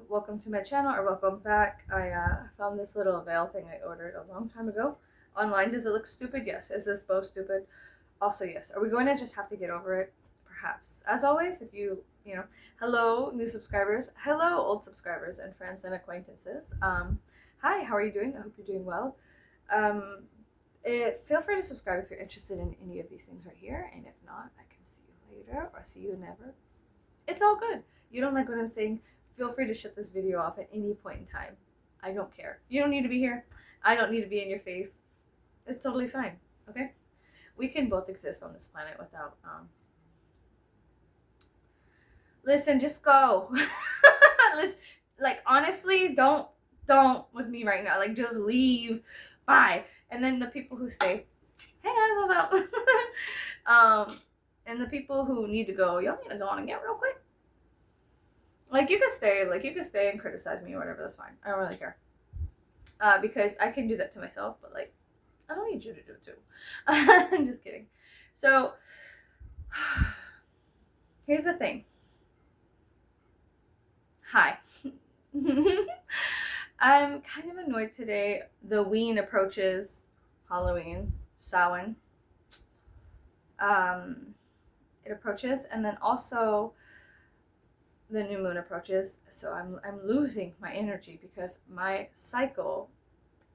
welcome to my channel, or welcome back. I found this little veil thing I ordered a long time ago online. Does it look stupid? Yes. Is this bow stupid? Also yes. Are we going to just have to get over it? Perhaps. As always, if you know, hello new subscribers, hello old subscribers and friends and acquaintances. Hi, how are you doing? I hope you're doing well. Feel free to subscribe if you're interested in any of these things right here, and if not, I can see you later or see you never. It's all good. You don't like what I'm saying? Feel free to shut this video off at any point in time. I don't care. You don't need to be here. I don't need to be in your face. It's totally fine. Okay? We can both exist on this planet without listen, just go. Listen, like honestly, don't with me right now. Like just leave. Bye. And then the people who stay, hey guys, what's up? And the people who need to go, y'all need to go on again real quick. Like you can stay and criticize me or whatever, that's fine. I don't really care. Because I can do that to myself, but like I don't need you to do it too. I'm just kidding. So here's the thing. Hi. I'm kind of annoyed today. The ween approaches, Halloween, Samhain. It approaches, and then also the new moon approaches, so I'm losing my energy because my cycle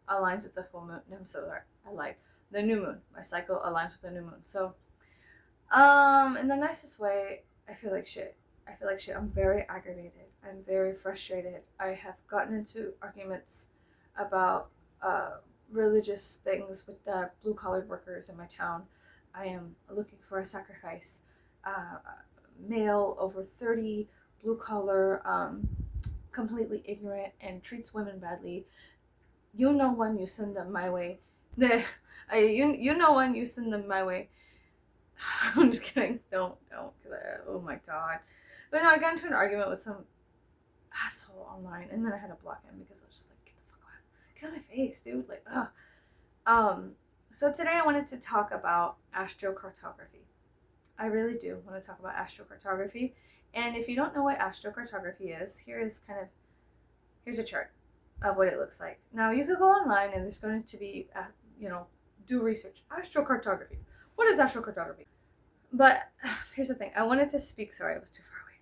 aligns with the full moon. No, I'm so sorry. I lied. The new moon. My cycle aligns with the new moon. So, in the nicest way, I feel like shit. I'm very aggravated. I'm very frustrated. I have gotten into arguments about religious things with the blue-collar workers in my town. I am looking for a sacrifice. Male over 30, blue collar, completely ignorant, and treats women badly. You know when you send them my way. You know when you send them my way. I'm just kidding. Don't. Oh my god. But no, I got into an argument with some asshole online, and then I had to block him because I was just like, get the fuck out. Get out of my face, dude. Like, ugh. So today I wanted to talk about astrocartography. I really do want to talk about astrocartography. And if you don't know what astrocartography is, here's a chart of what it looks like. Now you could go online and there's going to be, do research. Astrocartography. What is astrocartography? But here's the thing. Sorry, I was too far away.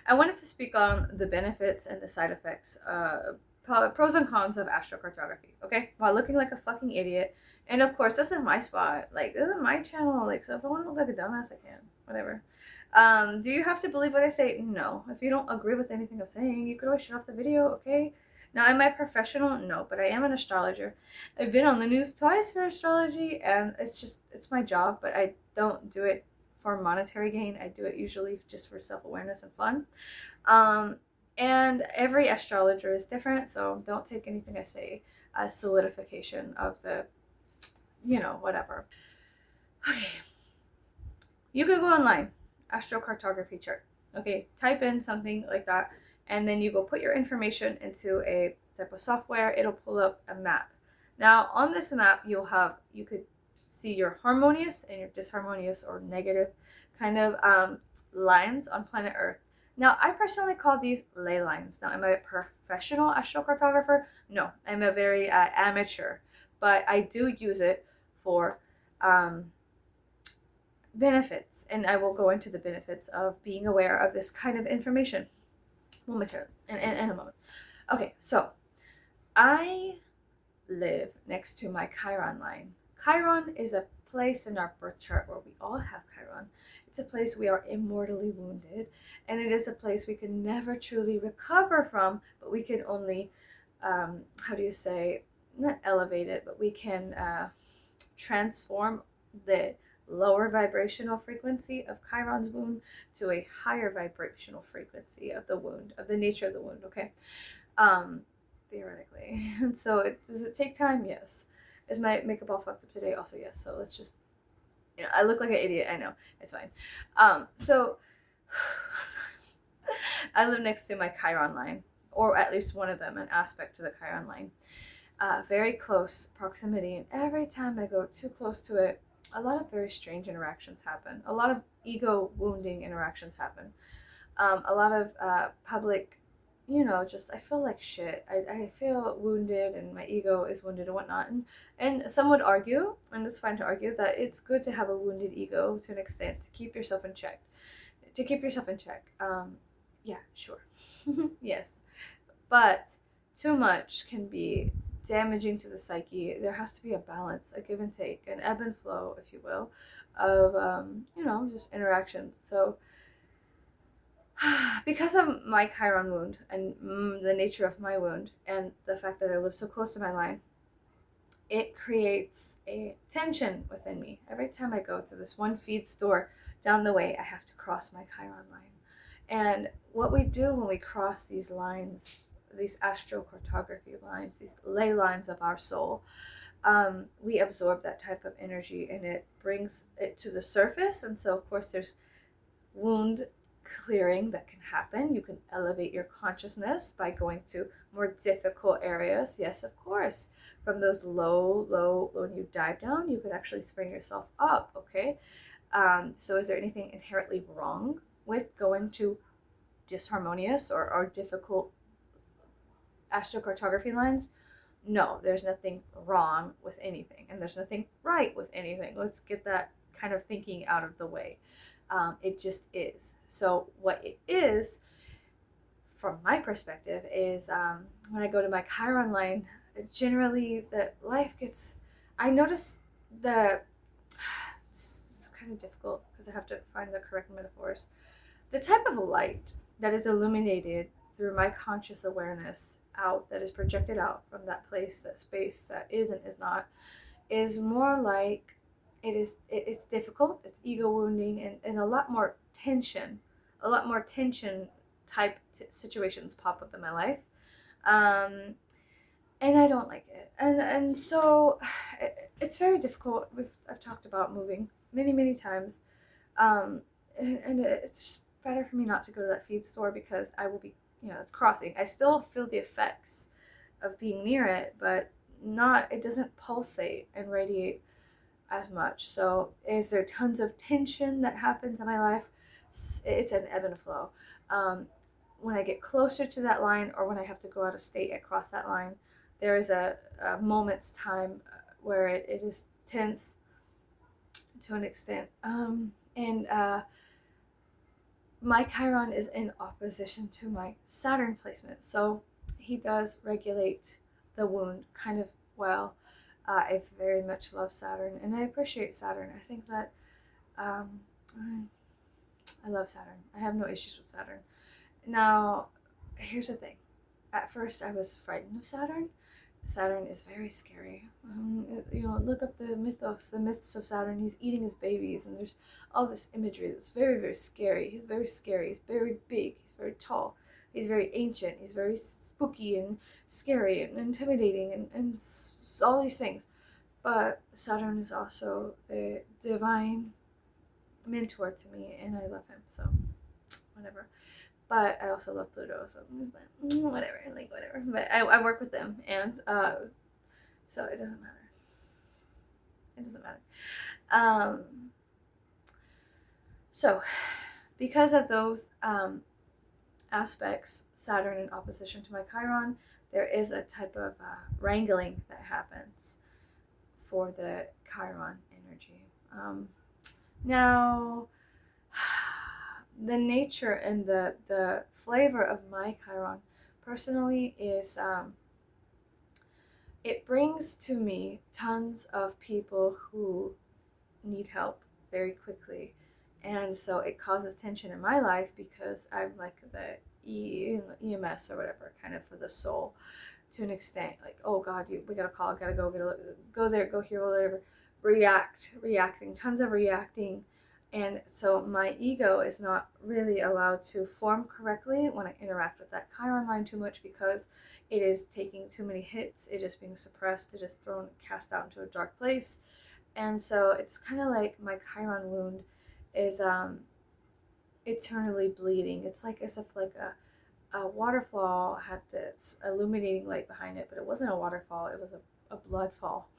I wanted to speak on the benefits and the side effects, pros and cons of astrocartography, okay? While looking like a fucking idiot. And of course, this is my spot. Like, this is my channel. Like, so if I want to look like a dumbass, I can. Whatever. Do you have to believe what I say? No. If you don't agree with anything I'm saying, you could always shut off the video, okay? Now, am I professional? No, but I am an astrologer. I've been on the news twice for astrology, and it's my job, but I don't do it for monetary gain. I do it usually just for self-awareness and fun. And every astrologer is different, so don't take anything I say as solidification of the, whatever. Okay. You could go online, astrocartography chart. Okay, type in something like that, and then you go put your information into a type of software. It'll pull up a map. Now, on this map, you could see your harmonious and your disharmonious or negative kind of lines on planet Earth. Now, I personally call these ley lines. Now, am I a professional astrocartographer? No, I'm a very amateur, but I do use it for benefits, and I will go into the benefits of being aware of this kind of information momentarily in a moment. Okay, so I live next to my Chiron line. Chiron is a place in our birth chart where we all have Chiron. It's a place we are immortally wounded, and it is a place we can never truly recover from, but we can only, not elevate it, but we can transform the lower vibrational frequency of Chiron's wound to a higher vibrational frequency of the wound, of the nature of the wound, okay? Theoretically. And so does it take time? Yes. Is my makeup all fucked up today? Also, yes. So let's just, I look like an idiot. I know. It's fine. So I live next to my Chiron line, or at least one of them, an aspect to the Chiron line. Very close proximity, and every time I go too close to it, a lot of very strange interactions happen. A lot of ego wounding interactions happen. A lot of public just I feel like shit. I feel wounded and my ego is wounded and whatnot. And some would argue, and it's fine to argue, that it's good to have a wounded ego to an extent to keep yourself in check. To keep yourself in check. Yeah, sure. Yes. But too much can be damaging to the psyche. There has to be a balance, a give and take, an ebb and flow, if you will, of, just interactions. So, because of my Chiron wound and the nature of my wound and the fact that I live so close to my line, it creates a tension within me. Every time I go to this one feed store down the way, I have to cross my Chiron line. And what we do when we cross these lines, these astrocartography lines, these ley lines of our soul, we absorb that type of energy and it brings it to the surface. And so, of course, there's wound clearing that can happen. You can elevate your consciousness by going to more difficult areas. Yes, of course. From those low, when you dive down, you could actually spring yourself up. Okay. So is there anything inherently wrong with going to disharmonious or difficult astrocartography lines? No, there's nothing wrong with anything, and there's nothing right with anything. Let's get that kind of thinking out of the way. It just is. So what it is, from my perspective, is when I go to my Chiron line, generally the life gets. I notice the. It's kind of difficult because I have to find the correct metaphors. The type of light that is illuminated through my conscious awareness out, that is projected out from that place, that space, that is and is not, is more like it's difficult, it's ego wounding, and a lot more tension type situations pop up in my life, and I don't like it, and so it's very difficult. I've talked about moving many times, and it's just better for me not to go to that feed store because I will be, it's crossing. I still feel the effects of being near it, but it doesn't pulsate and radiate as much. So is there tons of tension that happens in my life? It's an ebb and flow. When I get closer to that line or when I have to go out of state and cross that line, there is a moment's time where it is tense to an extent. And my Chiron is in opposition to my Saturn placement. So he does regulate the wound kind of well. I very much love Saturn and I appreciate Saturn. I think that I love Saturn. I have no issues with Saturn. Now, here's the thing. At first, I was frightened of Saturn. Saturn is very scary. Look up the myths of Saturn. He's eating his babies, and there's all this imagery that's very scary. He's very scary. He's very big. He's very tall. He's very ancient. He's very spooky and scary and intimidating and all these things. But Saturn is also the divine mentor to me, and I love him. So, whatever. But I also love Pluto, so whatever. But I work with them, and so it doesn't matter. So because of those aspects, Saturn in opposition to my Chiron, there is a type of wrangling that happens for the Chiron energy. Now, the nature and the flavor of my Chiron personally is it brings to me tons of people who need help very quickly, and so it causes tension in my life because I'm like the EMS or whatever, kind of for the soul to an extent. Like, oh God, we gotta call, gotta go there, go here, whatever. Reacting, tons of reacting. And so my ego is not really allowed to form correctly when I interact with that Chiron line too much because it is taking too many hits. It is being suppressed. It is cast out into a dark place. And so it's kind of like my Chiron wound is eternally bleeding. It's like as if like a waterfall had this illuminating light behind it, but it wasn't a waterfall. It was a blood fall.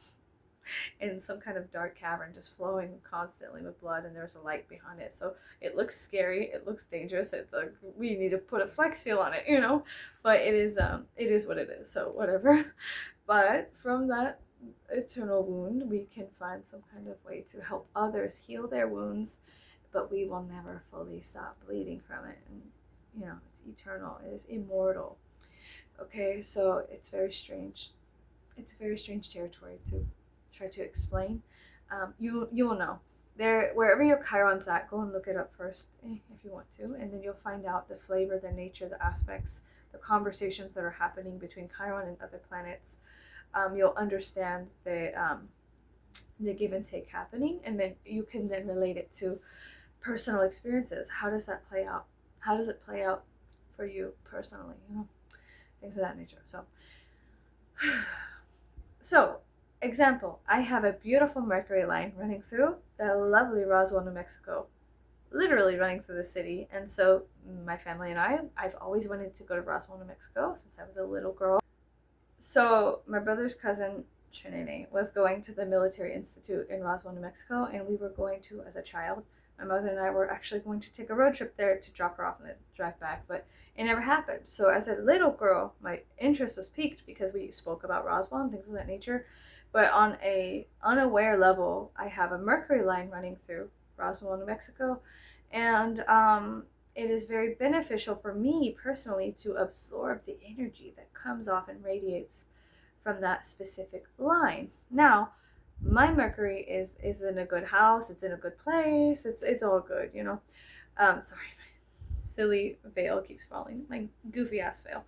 in some kind of dark cavern, just flowing constantly with blood, and there's a light behind it. So it looks scary, it looks dangerous. It's like we need to put a flex seal on it, you know. But it is what it is. So whatever. But from that eternal wound, we can find some kind of way to help others heal their wounds, but we will never fully stop bleeding from it. And you know, it's eternal, it is immortal. Okay, so it's very strange. It's a very strange territory to try to explain. You will know. There, wherever your Chiron's at, go and look it up first if you want to, and then you'll find out the flavor, the nature, the aspects, the conversations that are happening between Chiron and other planets. You'll understand the give and take happening, and then you can then relate it to personal experiences. How does that play out? How does it play out for you personally? You know, things of that nature. So, example, I have a beautiful Mercury line running through the lovely Roswell, New Mexico, literally running through the city. And so my family and I've always wanted to go to Roswell, New Mexico since I was a little girl. So my brother's cousin, Trinene, was going to the military institute in Roswell, New Mexico, and we were going to, as a child, my mother and I were actually going to take a road trip there to drop her off and then drive back, but it never happened. So as a little girl, my interest was piqued because we spoke about Roswell and things of that nature. But on a unaware level, I have a Mercury line running through Roswell, New Mexico, and it is very beneficial for me personally to absorb the energy that comes off and radiates from that specific line. Now, my Mercury is in a good house, it's in a good place, it's all good, you know. Sorry, my silly veil keeps falling, my goofy ass veil.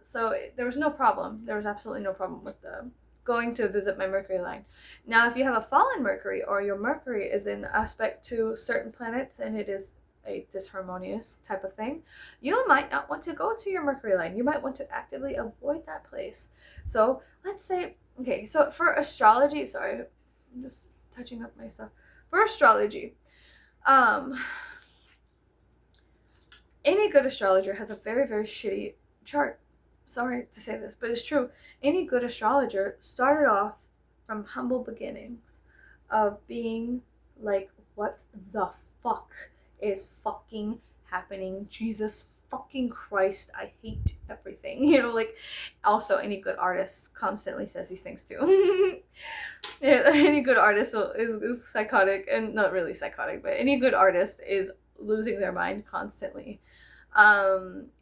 So there was no problem. There was absolutely no problem with the going to visit my Mercury line. Now, if you have a fallen Mercury, or your Mercury is in aspect to certain planets and it is a disharmonious type of thing, you might not want to go to your Mercury line. You might want to actively avoid that place. So let's say, okay, so for astrology, sorry, I'm just touching up my stuff. For astrology, any good astrologer has a very, very shitty chart. Sorry to say this, but it's true. Any good astrologer started off from humble beginnings of being like, what the fuck is fucking happening? Jesus fucking Christ, I hate everything. You know, like, also any good artist constantly says these things too. Any good artist is psychotic, and not really psychotic, but any good artist is losing their mind constantly.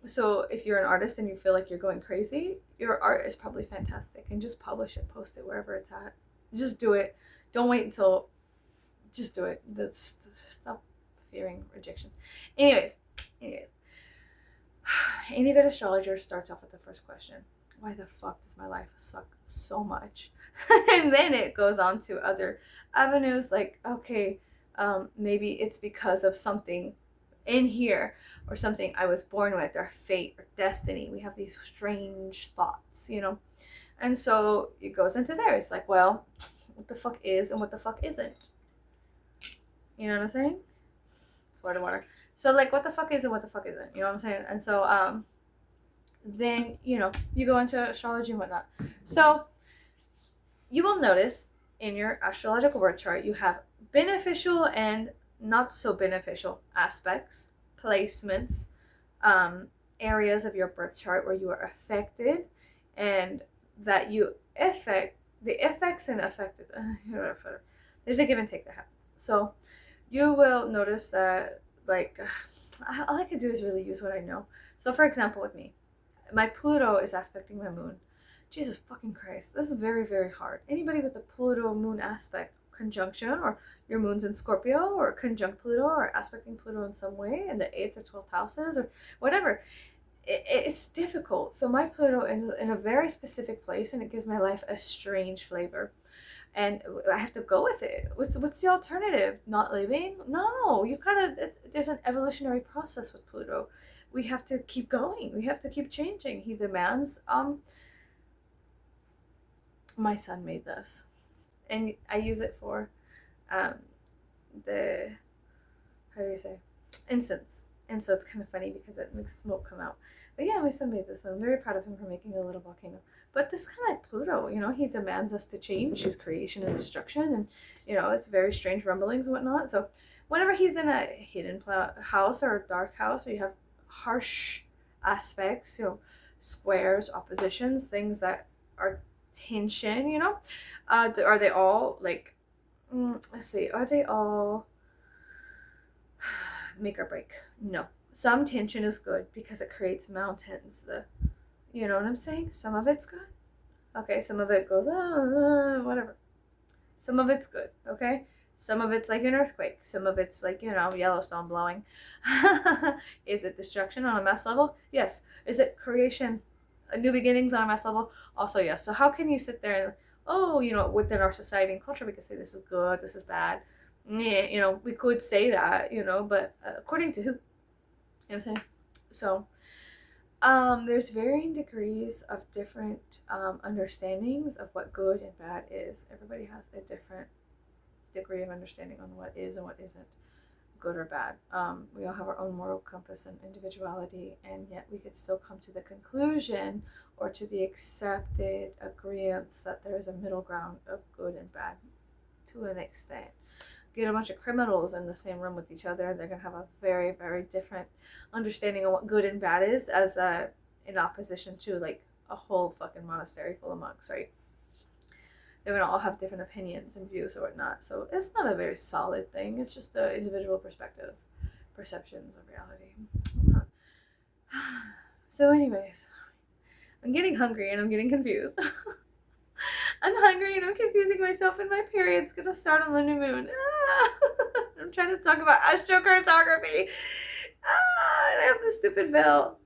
So if you're an artist and you feel like you're going crazy, your art is probably fantastic, and just publish it, post it wherever it's at. Just do it. Don't wait until, just do it. Stop fearing rejection. Anyways, any good astrologer starts off with the first question: why the fuck does my life suck so much? And then it goes on to other avenues, like, okay, maybe it's because of something in here, or something I was born with, or fate, or destiny. We have these strange thoughts, you know. And so it goes into there. It's like, well, what the fuck is and what the fuck isn't? You know what I'm saying? Florida water. So, like, what the fuck is and what the fuck isn't? You know what I'm saying? And so then, you know, you go into astrology and whatnot. So you will notice in your astrological birth chart, you have beneficial and not so beneficial aspects, placements, areas of your birth chart where you are affected, and that you affect the effects and affected. There's a give and take that happens. So you will notice that, like, all I can do is really use what I know. So for example, with me, my Pluto is aspecting my moon. Jesus fucking Christ, this is very, very hard. Anybody with the Pluto moon aspect conjunction, or your moon's in Scorpio, or conjunct Pluto, or aspecting Pluto in some way in the 8th or 12th houses, or whatever, it's difficult. So my Pluto is in a very specific place, and it gives my life a strange flavor, and I have to go with it. What's the alternative? Not living? No, you gotta, there's an evolutionary process with Pluto. We have to keep going. We have to keep changing. He demands. My son made this, and I use it for the, how do you say, incense. And so it's kind of funny because it makes smoke come out. But yeah, my son made this. I'm very proud of him for making a little volcano. But this is kind of like Pluto, you know, he demands us to change his creation and destruction. And, you know, it's very strange rumblings and whatnot. So whenever he's in a hidden house or a dark house, or you have harsh aspects, you know, squares, oppositions, things that are tension, you know, are they all like, let's see, are they all make or break? No. Some tension is good because it creates mountains. You know what I'm saying? Some of it's good. Okay, some of it goes, whatever. Some of it's good, okay? Some of it's like an earthquake. Some of it's like, you know, Yellowstone blowing. Is it destruction on a mass level? Yes. Is it creation, new beginnings on a mass level? Also, yes. So how can you sit there and, oh, you know, within our society and culture, we can say this is good, this is bad. Yeah, you know, we could say that, you know, but according to who? You know what I'm saying? So, there's varying degrees of different understandings of what good and bad is. Everybody has a different degree of understanding on what is and what isn't good or bad. We all have our own moral compass and individuality, and yet we could still come to the conclusion or to the accepted agreement that there is a middle ground of good and bad to an extent. Get a bunch of criminals in the same room with each other, they're going to have a very, very different understanding of what good and bad is, as in opposition to like a whole fucking monastery full of monks, right? They're going to all have different opinions and views or whatnot. So it's not a very solid thing. It's just an individual perspective, perceptions of reality. So anyways, I'm getting hungry and I'm getting confused. I'm hungry and I'm confusing myself, and my period's gonna start on the new moon. I'm trying to talk about astrocartography. And I have this stupid veil.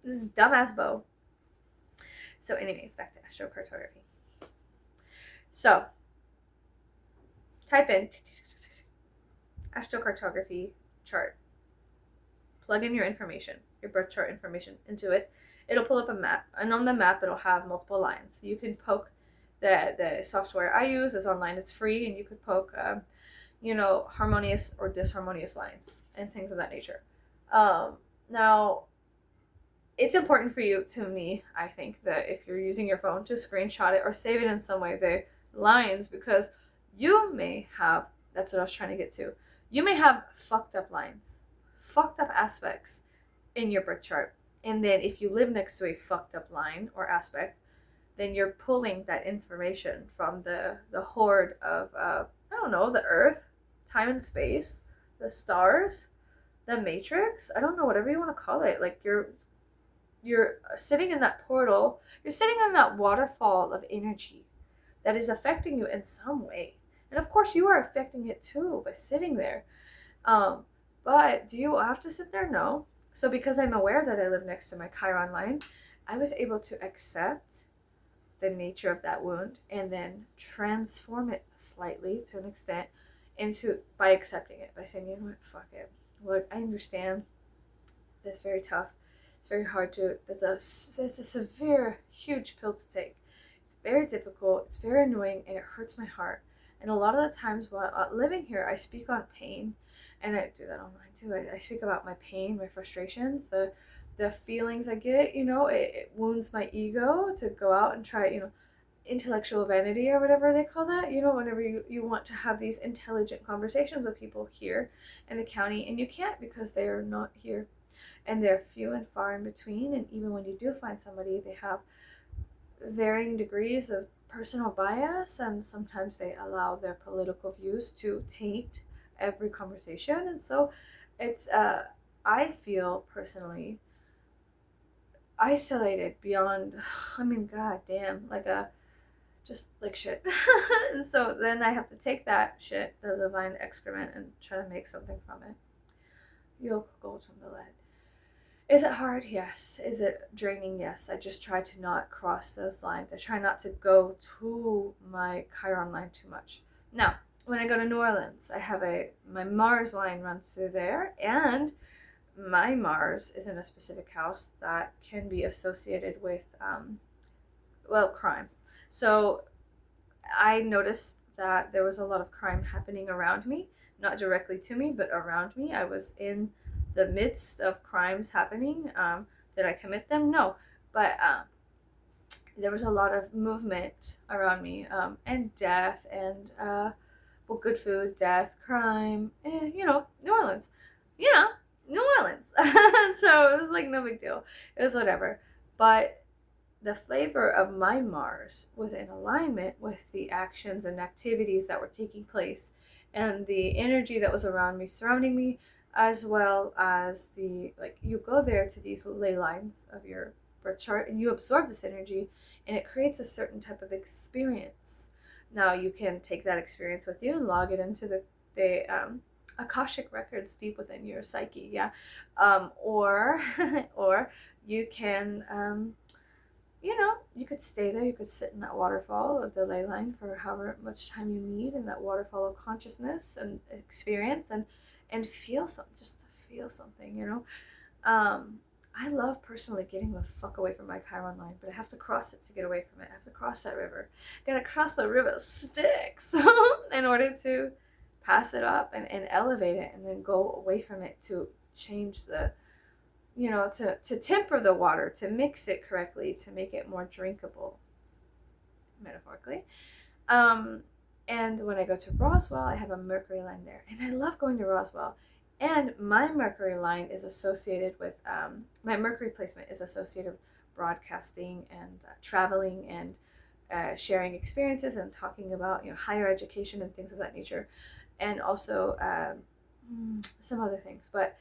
This is dumbass bow. So anyways, back to astrocartography. So type in astrocartography chart. Plug in your information, your birth chart information into it. It'll pull up a map, and on the map it'll have multiple lines. You can poke the software I use is online, it's free, and you could poke you know, harmonious or disharmonious lines and things of that nature. Now it's important for you, to me, I think, that if you're using your phone, to screenshot it or save it in some way, the lines, because you may have, that's what I was trying to get to, you may have fucked up lines, fucked up aspects in your birth chart. And then if you live next to a fucked up line or aspect, then you're pulling that information from the horde of, I don't know, the earth, time and space, the stars, the matrix, I don't know, whatever you want to call it. Like you're sitting in that portal, you're sitting in that waterfall of energy that is affecting you in some way. And of course you are affecting it too by sitting there. But do you have to sit there? No. So because I'm aware that I live next to my Chiron line, I was able to accept the nature of that wound and then transform it slightly, to an extent, into, by accepting it, by saying, you know what, fuck it. Look, I understand that's very tough. It's very hard to, it's a severe, huge pill to take. It's very difficult, it's very annoying, and it hurts my heart. And a lot of the times while living here, I speak on pain, and I do that online too. I speak about my pain, my frustrations, the feelings I get, you know, it wounds my ego to go out and try, you know, intellectual vanity or whatever they call that, you know, whenever you want to have these intelligent conversations with people here in the county, and you can't because they are not here, and they're few and far in between. And even when you do find somebody, they have varying degrees of personal bias, and sometimes they allow their political views to taint every conversation. And so it's I feel personally isolated beyond, I mean, god damn, like just like shit. And so then I have to take that shit, the divine excrement, and try to make something from it. Yolk gold from the lead. Is it hard? Yes. Is it draining? Yes. I just try to not cross those lines. I try not to go to my Chiron line too much. Now, when I go to New Orleans, I have my Mars line runs through there, and my Mars is in a specific house that can be associated with, crime. So I noticed that there was a lot of crime happening around me, not directly to me, but around me. I was in the midst of crimes happening. Did I commit them? No, but there was a lot of movement around me, and death, and well, good food, death, crime, you know, New Orleans, you know, New Orleans. So it was like no big deal. It was whatever. But the flavor of my Mars was in alignment with the actions and activities that were taking place, and the energy that was around me, surrounding me, as well as the, like, you go there to these ley lines of your birth chart and you absorb this energy, and it creates a certain type of experience. Now you can take that experience with you and log it into the Akashic records deep within your psyche, yeah, or or you can you know, you could stay there, you could sit in that waterfall of the ley line for however much time you need, in that waterfall of consciousness and experience, and feel something, just to feel something, you know. I love personally getting the fuck away from my Chiron line, but I have to cross it to get away from it. I have to cross that river. I gotta cross the river Styx in order to pass it up and elevate it, and then go away from it to change the, you know, to temper the water, to mix it correctly, to make it more drinkable, metaphorically. And when I go to Roswell, I have a Mercury line there, and I love going to Roswell. And my Mercury line is associated with, my Mercury placement is associated with broadcasting and traveling and sharing experiences and talking about, you know, higher education and things of that nature, and also some other things. But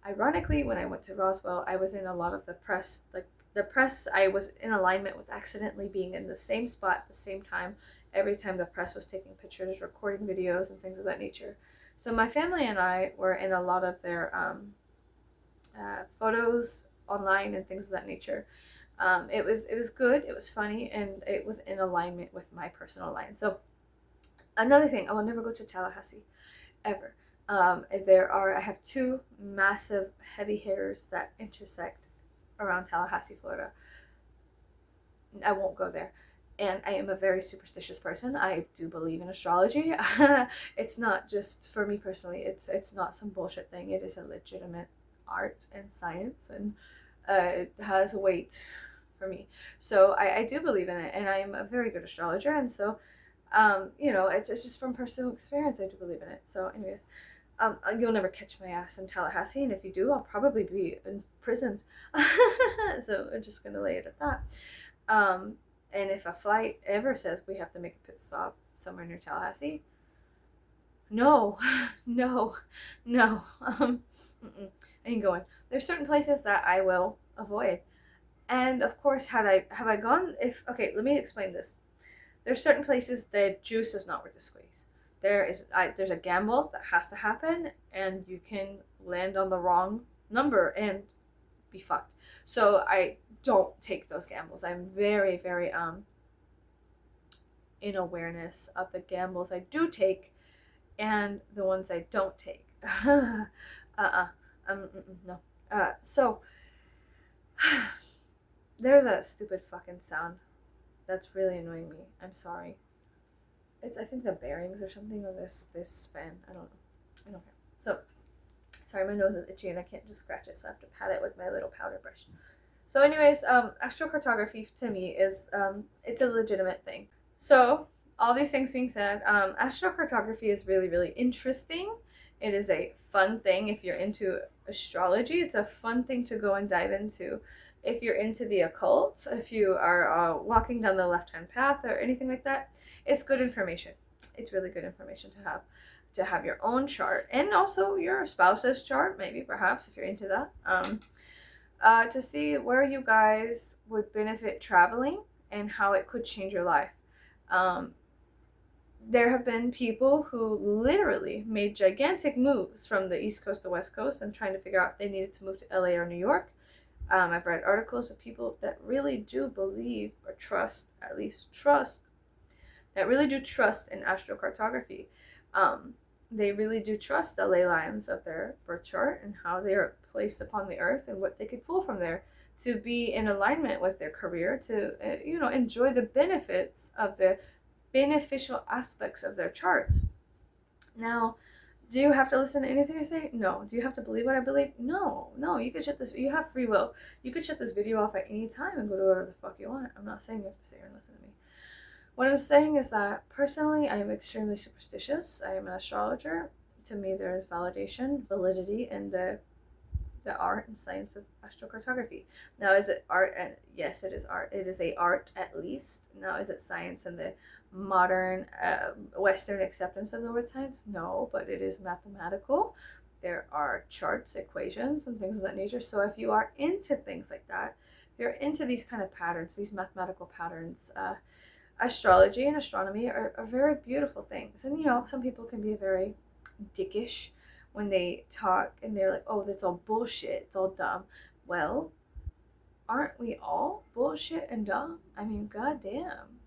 ironically, when I went to Roswell, I was in a lot of the press, like the press, I was in alignment with accidentally being in the same spot at the same time every time the press was taking pictures, recording videos, and things of that nature. So my family and I were in a lot of their photos online and things of that nature. It was good, it was funny, and it was in alignment with my personal line. So another thing, I will never go to Tallahassee, ever. I have two massive heavy hitters that intersect around Tallahassee, Florida. I won't go there. And I am a very superstitious person. I do believe in astrology. It's not just for me personally. It's not some bullshit thing. It is a legitimate art and science, and it has weight for me. So I do believe in it, and I am a very good astrologer. And so, you know, it's just from personal experience. I do believe in it. So, anyways, you'll never catch my ass in Tallahassee, and if you do, I'll probably be imprisoned. So I'm just gonna lay it at that. And if a flight ever says we have to make a pit stop somewhere near Tallahassee, no, no, no, I ain't going. There's certain places that I will avoid, and of course, have I gone? Okay, let me explain this. There's certain places that juice is not worth the squeeze. There's a gamble that has to happen, and you can land on the wrong number and be fucked. So I don't take those gambles. I'm very, very in awareness of the gambles I do take and the ones I don't take. No. So there's a stupid fucking sound that's really annoying me. I'm sorry. I think the bearings or something of this fan. I don't know. I don't care. So sorry, my nose is itchy and I can't just scratch it, so I have to pat it with my little powder brush. So anyways, astrocartography to me is, it's a legitimate thing. So all these things being said, astrocartography is really, really interesting. It is a fun thing if you're into astrology. It's a fun thing to go and dive into. If you're into the occult, if you are walking down the left-hand path or anything like that, it's good information. It's really good information to have your own chart, and also your spouse's chart, maybe, perhaps, if you're into that, to see where you guys would benefit traveling and how it could change your life. There have been people who literally made gigantic moves from the East Coast to West Coast and trying to figure out if they needed to move to LA or New York. I've read articles of people that really do believe or trust, at least trust, that really do trust in astrocartography. They really do trust the ley lines of their birth chart and how they are placed upon the earth and what they could pull from there to be in alignment with their career, to enjoy the benefits of the beneficial aspects of their charts. Now, Do you have to listen to anything I say? No. Do you have to believe what I believe? No. No, you could shut this, you have free will. You could shut this video off at any time and go do whatever the fuck you want. I'm not saying you have to sit here and listen to me. What I'm saying is that personally, I am extremely superstitious. I am an astrologer. To me, there is validation, validity in the art and science of astrocartography. Now, is it art? Yes, it is art. It is a art at least. Now, is it science in the modern Western acceptance of the word science? No, but it is mathematical. There are charts, equations, and things of that nature. So if you are into things like that, if you're into these kind of patterns, these mathematical patterns, astrology and astronomy are very beautiful things. And, you know, some people can be very dickish when they talk and they're like, oh, that's all bullshit, it's all dumb. Well, aren't we all bullshit and dumb? I mean, goddamn.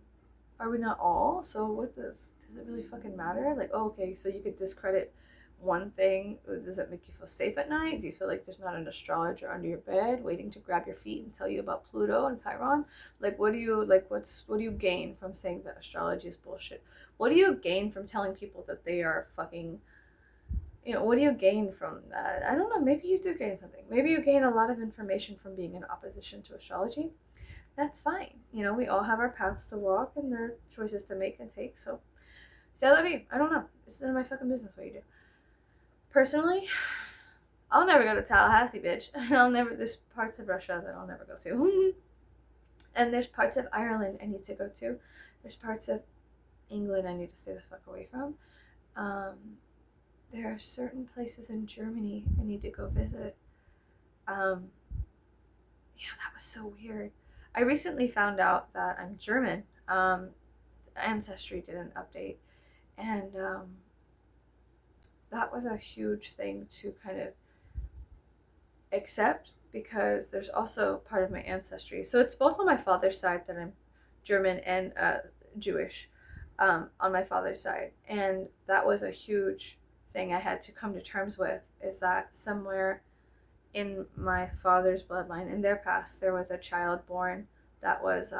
Are we not all? So what does it really fucking matter? Like, oh, okay, so you could discredit one thing. Does it make you feel safe at night? Do you feel like there's not an astrologer under your bed waiting to grab your feet and tell you about Pluto and Chiron? Like, what do you gain from saying that astrology is bullshit? What do you gain from telling people that they are fucking, you know, what do you gain from that? I don't know. Maybe you do gain something. Maybe you gain a lot of information from being in opposition to astrology. That's fine. You know, we all have our paths to walk and their choices to make and take. So, say I love you. I don't know. It's none of my fucking business what you do. Personally, I'll never go to Tallahassee, bitch. And there's parts of Russia that I'll never go to. And there's parts of Ireland I need to go to. There's parts of England I need to stay the fuck away from. There are certain places in Germany I need to go visit. Yeah, that was so weird. I recently found out that I'm German. Ancestry did an update, and that was a huge thing to kind of accept, because there's also part of my ancestry. So it's both on my father's side that I'm German and Jewish, on my father's side, and that was a huge thing I had to come to terms with, is that somewhere in my father's bloodline, in their past, there was a child born that was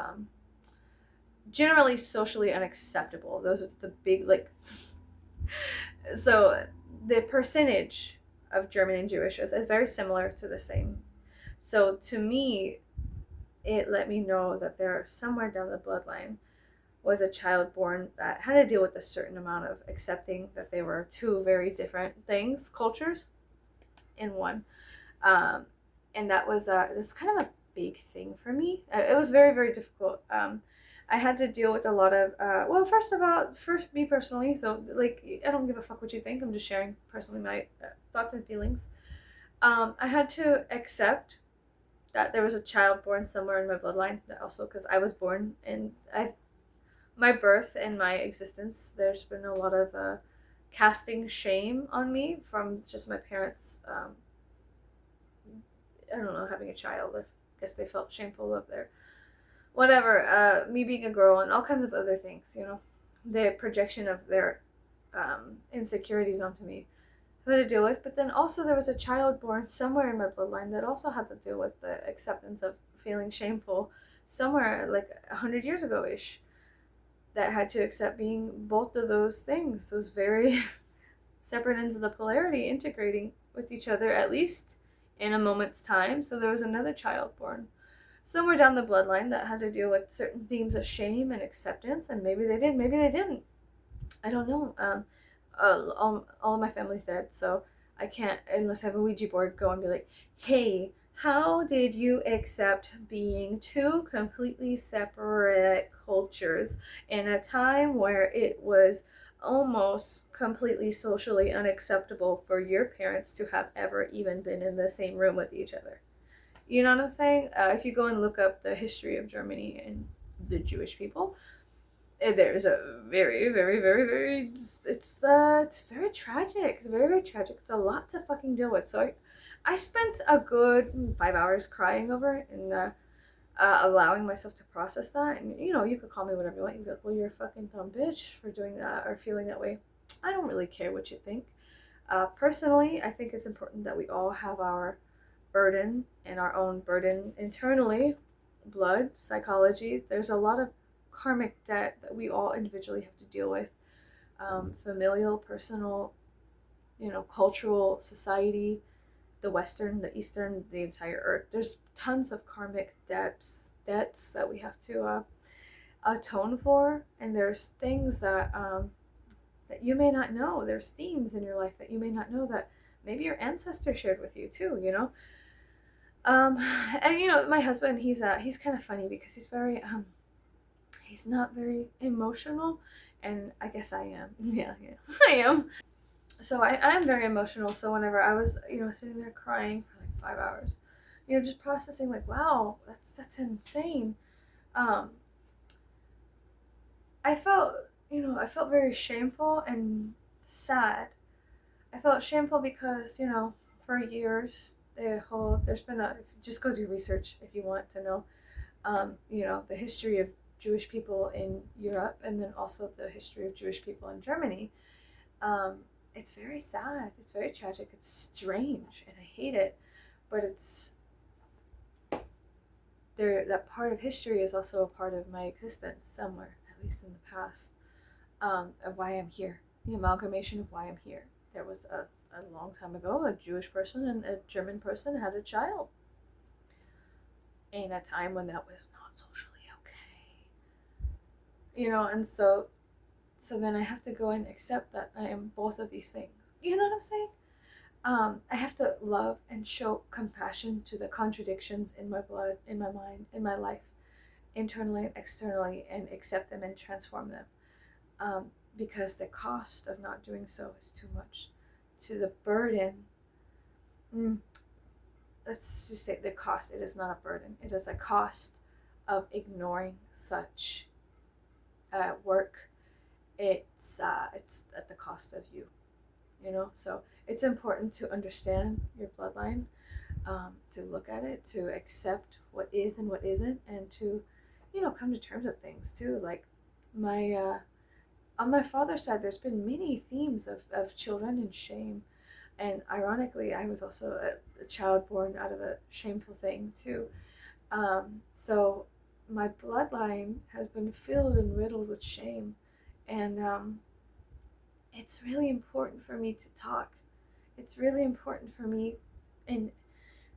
generally socially unacceptable. Those are the big, like, so the percentage of German and Jewish is very similar to the same. So to me, it let me know that there, somewhere down the bloodline, was a child born that had to deal with a certain amount of accepting that they were two very different things, cultures, in one. And that was this kind of a big thing for me. It was very, very difficult. I had to deal with a lot of, well, first me personally, so, like, I don't give a fuck what you think, I'm just sharing personally my thoughts and feelings. I had to accept that there was a child born somewhere in my bloodline, also because I was born in, my birth and my existence, there's been a lot of casting shame on me from just my parents, I don't know, having a child. I guess they felt shameful of their whatever, me being a girl and all kinds of other things, you know, the projection of their insecurities onto me I had to deal with. But then also there was a child born somewhere in my bloodline that also had to deal with the acceptance of feeling shameful somewhere like 100 years ago ish, that had to accept being both of those things, those very separate ends of the polarity integrating with each other, at least in a moment's time. So there was another child born somewhere down the bloodline that had to deal with certain themes of shame and acceptance, and maybe they did, maybe they didn't. I don't know. All of my family's dead, so I can't, unless I have a Ouija board, go and be like, hey, how did you accept being two completely separate cultures in a time where it was almost completely socially unacceptable for your parents to have ever even been in the same room with each other? You know what I'm saying? If you go and look up the history of Germany and the Jewish people, there's a very, very, very, very, it's very tragic. It's very, very tragic. It's a lot to fucking deal with. So I spent a good 5 hours crying over it and allowing myself to process that. And, you know, you could call me whatever you want. You could be like, well, you're a fucking dumb bitch for doing that or feeling that way. I don't really care what you think. Personally, I think it's important that we all have our burden and our own burden internally, blood, psychology. There's a lot of karmic debt that we all individually have to deal with, familial, personal, cultural society, the Western, the Eastern, the entire Earth. There's tons of karmic debts that we have to atone for, and there's things that you may not know. There's themes in your life that you may not know that maybe your ancestor shared with you too. Um, and my husband, he's kind of funny because he's not very emotional, and I guess I am. Yeah, I am. So I am very emotional. So whenever I was, sitting there crying for like 5 hours, just processing like, wow, that's insane. Um, I felt very shameful and sad. I felt shameful because, for years, there's been just go do research if you want to know, the history of Jewish people in Europe, and then also the history of Jewish people in Germany. Um, it's very sad. It's very tragic. It's strange, and I hate it. But it's there. That part of history is also a part of my existence somewhere, at least in the past, of why I'm here. The amalgamation of why I'm here. There was a long time ago, a Jewish person and a German person had a child in a time when that was not socially okay. And so then I have to go and accept that I am both of these things. You know what I'm saying? I have to love and show compassion to the contradictions in my blood, in my mind, in my life, internally and externally, and accept them and transform them. Because the cost of not doing so is too much. To the burden, let's just say the cost, it is not a burden. It is a cost of ignoring such work. It's at the cost of you. So it's important to understand your bloodline, to look at it, to accept what is and what isn't, and to come to terms with things too. Like my on my father's side, there's been many themes of children and shame, and ironically I was also a child born out of a shameful thing too. So my bloodline has been filled and riddled with shame, and it's really important for me to talk. It's really important for me and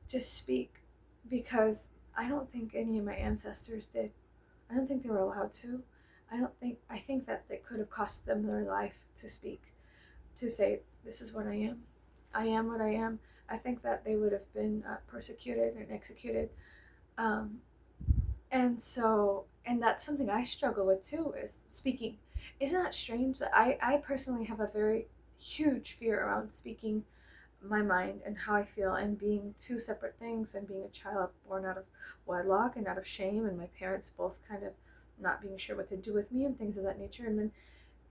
to speak, because I don't think any of my ancestors did. I don't think they were allowed to. I think that it could have cost them their life to speak, to say, this is what I am. I am what I am. I think that they would have been persecuted and executed. Um, and that's something I struggle with too, is speaking. Isn't that strange that I personally have a very huge fear around speaking my mind and how I feel, and being two separate things, and being a child born out of wedlock and out of shame, and my parents both kind of not being sure what to do with me and things of that nature, and then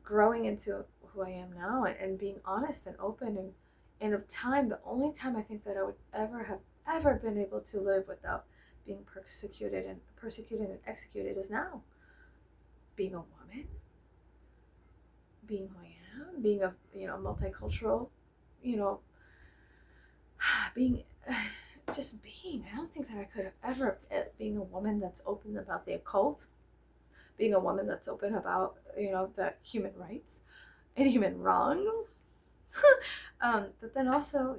growing into who I am now, and being honest and open, and in a time, the only time I think that I would ever been able to live without being persecuted and executed is now. Being a woman, being who I am, being a multicultural, you know, being just being. I don't think that I could have ever, being a woman that's open about the occult, being a woman that's open about the human rights and human wrongs. But then also,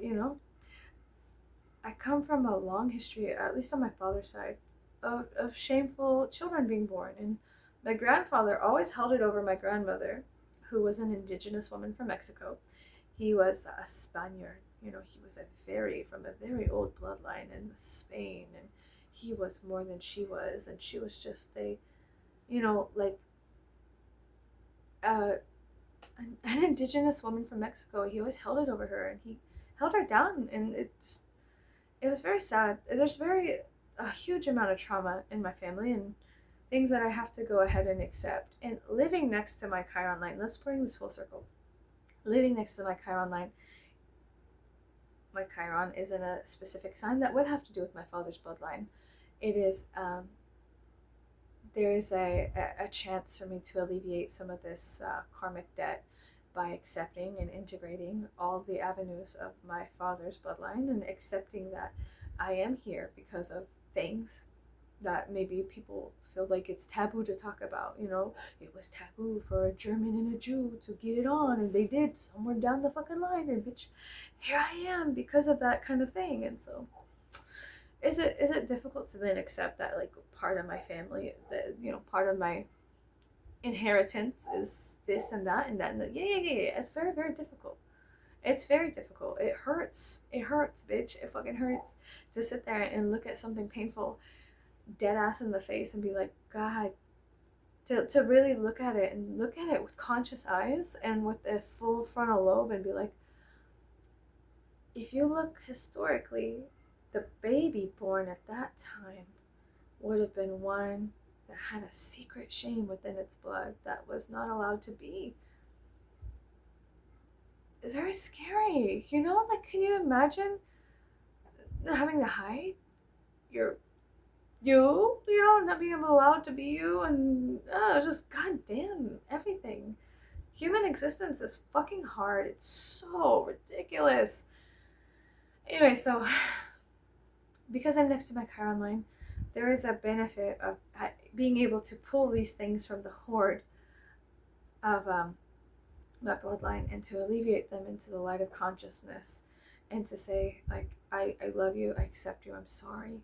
I come from a long history, at least on my father's side, of shameful children being born. And my grandfather always held it over my grandmother, who was an indigenous woman from Mexico. He was a Spaniard. He was from a very old bloodline in Spain, and he was more than she was, and she was just like uh, an indigenous woman from Mexico. He always held it over her, and he held her down, and it was very sad. There's a huge amount of trauma in my family, and things that I have to go ahead and accept. And living next to my Chiron line, let's bring this full circle. Living next to my Chiron line, my Chiron is in a specific sign that would have to do with my father's bloodline. It is, there is a chance for me to alleviate some of this karmic debt by accepting and integrating all the avenues of my father's bloodline, and accepting that I am here because of things, that maybe people feel like it's taboo to talk about. You know, it was taboo for a German and a Jew to get it on, and they did somewhere down the fucking line, and bitch, here I am because of that kind of thing. And so, is it difficult to then accept that like part of my family, that part of my inheritance is this and that and that and that? Yeah. It's very very difficult. It's very difficult. It hurts. It hurts, bitch. It fucking hurts to sit there and look at something painful dead ass in the face and be like, God, to really look at it and look at it with conscious eyes and with a full frontal lobe and be like, if you look historically, the baby born at that time would have been one that had a secret shame within its blood that was not allowed to be. It's very scary, like, can you imagine having to hide your not being allowed to be you, and just goddamn everything. Human existence is fucking hard. It's so ridiculous. Anyway, so because I'm next to my Chiron line, there is a benefit of being able to pull these things from the horde of my bloodline and to alleviate them into the light of consciousness, and to say, like, I love you, I accept you, I'm sorry,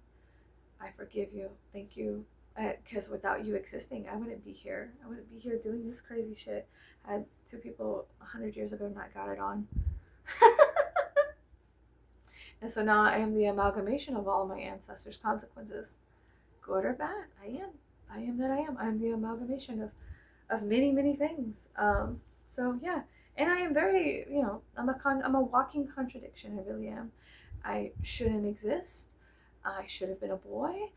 I forgive you, thank you. Because without you existing, I wouldn't be here. I wouldn't be here doing this crazy shit. I had two people 100 years ago not got it on. And so now I am the amalgamation of all my ancestors' consequences. Good or bad, I am. I am that I am. I am the amalgamation of many, many things. So yeah. And I am very, I'm a walking contradiction. I really am. I shouldn't exist. I should have been a boy.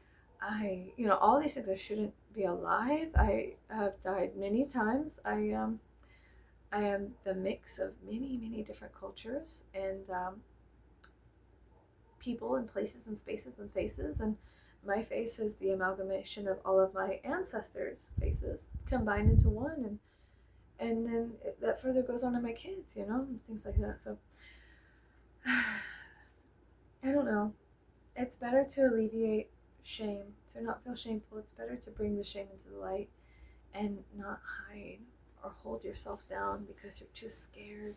All these things. I shouldn't be alive. I have died many times. I am the mix of many, many different cultures and people and places and spaces and faces. And my face is the amalgamation of all of my ancestors' faces combined into one. And then that further goes on to my kids, and things like that. So I don't know. It's better to alleviate shame, to not feel shameful. It's better to bring the shame into the light and not hide or hold yourself down because you're too scared.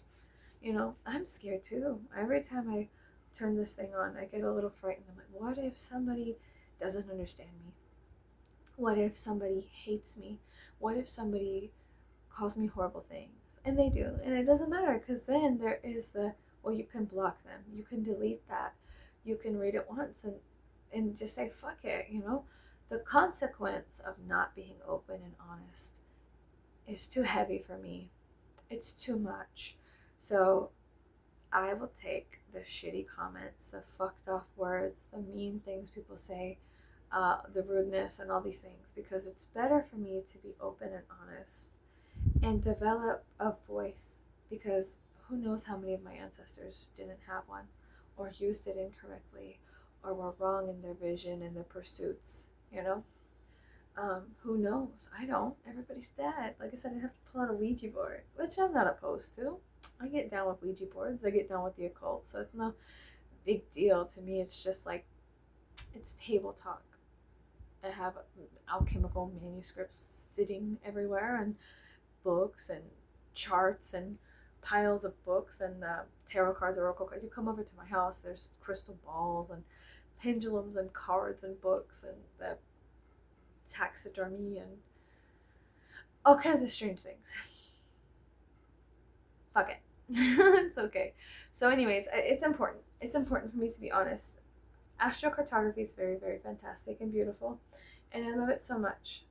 I'm scared too. Every time I turn this thing on, I get a little frightened. I'm like, what if somebody doesn't understand me? What if somebody hates me? What if somebody calls me horrible things? And they do. And it doesn't matter, because then there is you can block them. You can delete that. You can read it once and just say, fuck it, The consequence of not being open and honest is too heavy for me. It's too much. So I will take the shitty comments, the fucked off words, the mean things people say, the rudeness and all these things, because it's better for me to be open and honest and develop a voice, because who knows how many of my ancestors didn't have one, or used it incorrectly, or were wrong in their vision and their pursuits, who knows? I don't. Everybody's dead. Like I said, I have to pull out a Ouija board, which I'm not opposed to. I get down with Ouija boards. I get down with the occult, so it's no big deal to me. It's just like, it's table talk. I have alchemical manuscripts sitting everywhere, and books and charts and piles of books and tarot cards, oracle cards. You come over to my house, there's crystal balls and pendulums and cards and books and the taxidermy and all kinds of strange things. Fuck it. It's okay. So anyways, it's important. It's important for me to be honest. AstroCartography is very, very fantastic and beautiful, and I love it so much.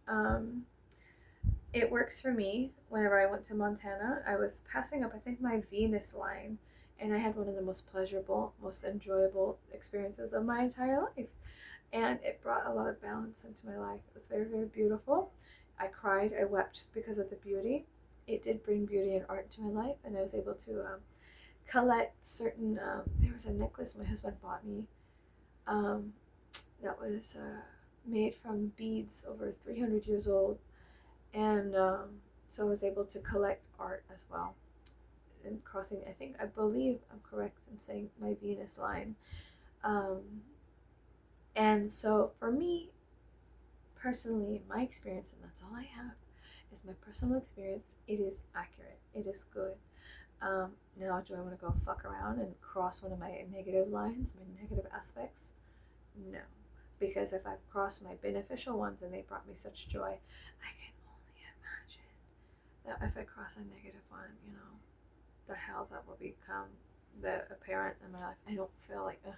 It works for me. Whenever I went to Montana, I was passing up, I think, my Venus line, and I had one of the most pleasurable, most enjoyable experiences of my entire life. And it brought a lot of balance into my life. It was very, very beautiful. I cried, I wept because of the beauty. It did bring beauty and art to my life, and I was able to collect certain, there was a necklace my husband bought me that was made from beads over 300 years old. And so I was able to collect art as well. And crossing, I believe I'm correct in saying my Venus line. And so for me, personally, my experience, and that's all I have, is my personal experience. It is accurate. It is good. Now, do I want to go fuck around and cross one of my negative lines, my negative aspects? No. Because if I've crossed my beneficial ones and they brought me such joy, I can only imagine that if I cross a negative one, the hell that will become the apparent in my life. I don't feel like, ugh.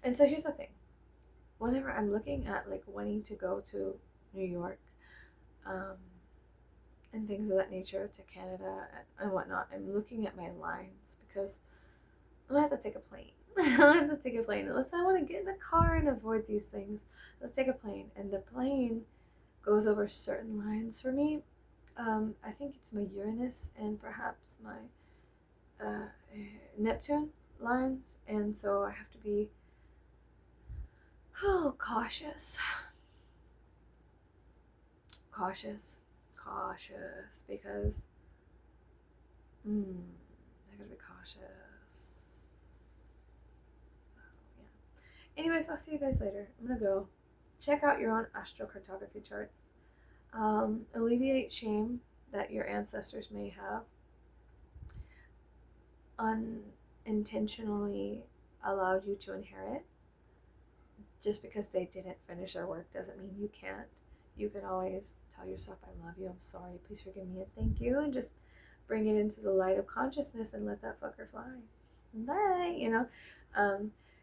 And so here's the thing. Whenever I'm looking at like wanting to go to New York, and things of that nature, to Canada and whatnot, I'm looking at my lines because I'm gonna have to take a plane. I'm gonna have to take a plane. Unless I want to get in a car and avoid these things, let's take a plane. And the plane goes over certain lines for me. I think it's my Uranus and perhaps my Neptune lines, and so I have to be cautious, because I gotta be cautious. So, yeah. Anyways, I'll see you guys later. I'm gonna go check out your own astrocartography charts. Alleviate shame that your ancestors may have unintentionally allowed you to inherit. Just because they didn't finish their work doesn't mean you can't. You can always tell yourself, I love you, I'm sorry, please forgive me, and thank you, and just bring it into the light of consciousness and let that fucker fly. Bye,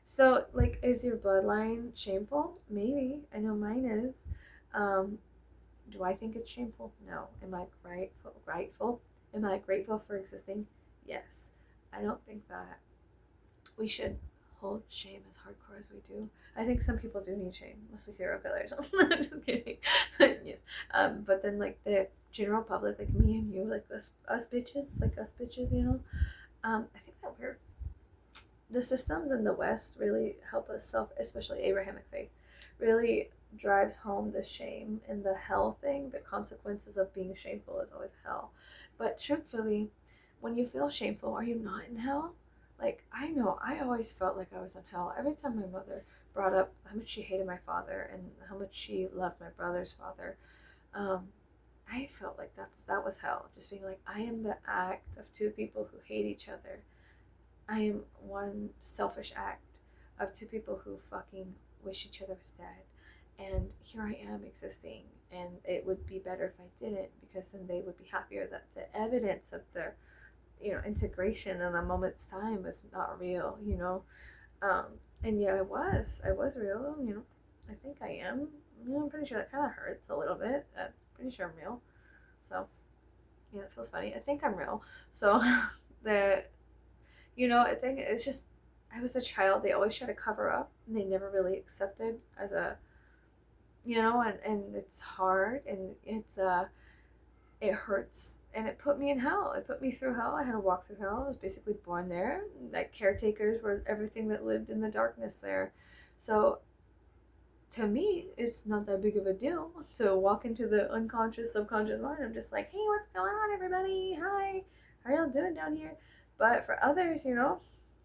So, like, is your bloodline shameful? Maybe. I know mine is. Do I think it's shameful? No. Am I grateful? Am I grateful for existing? Yes. I don't think that we should hold shame as hardcore as we do. I think some people do need shame, mostly serial killers. I'm just kidding. Yes. But then like the general public, like me and you, like us bitches, I think that the systems in the West really help us especially Abrahamic faith, really drives home the shame and the hell thing. The consequences of being shameful is always hell. But truthfully, when you feel shameful, are you not in hell? Like, I know I always felt like I was in hell. Every time my mother brought up how much she hated my father and how much she loved my brother's father, I felt like that was hell. Just being like, I am the act of two people who hate each other. I am one selfish act of two people who fucking wish each other was dead. And here I am existing. And it would be better if I didn't, because then they would be happier that the evidence of their integration in a moment's time was not real, and yet I was real, I think I am, I'm pretty sure that kind of hurts a little bit. I'm pretty sure I'm real. So, yeah, it feels funny. I think I'm real. So, I think it's just, I was a child. They always try to cover up, and they never really accepted as a, and it's hard, and it hurts, and it put me in hell. It put me through hell. I had to walk through hell. I was basically born there. Like, caretakers were everything that lived in the darkness there. So to me, it's not that big of a deal to walk into the unconscious, subconscious mind. I'm just like, hey, what's going on, everybody? Hi, how y'all doing down here? But for others,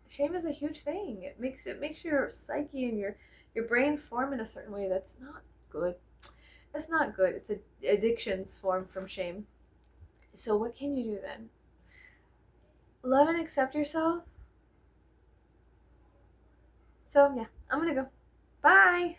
shame is a huge thing. It makes your psyche and your brain form in a certain way that's not good. It's not good. It's addictions form from shame. So what can you do then? Love and accept yourself. So yeah, I'm gonna go. Bye.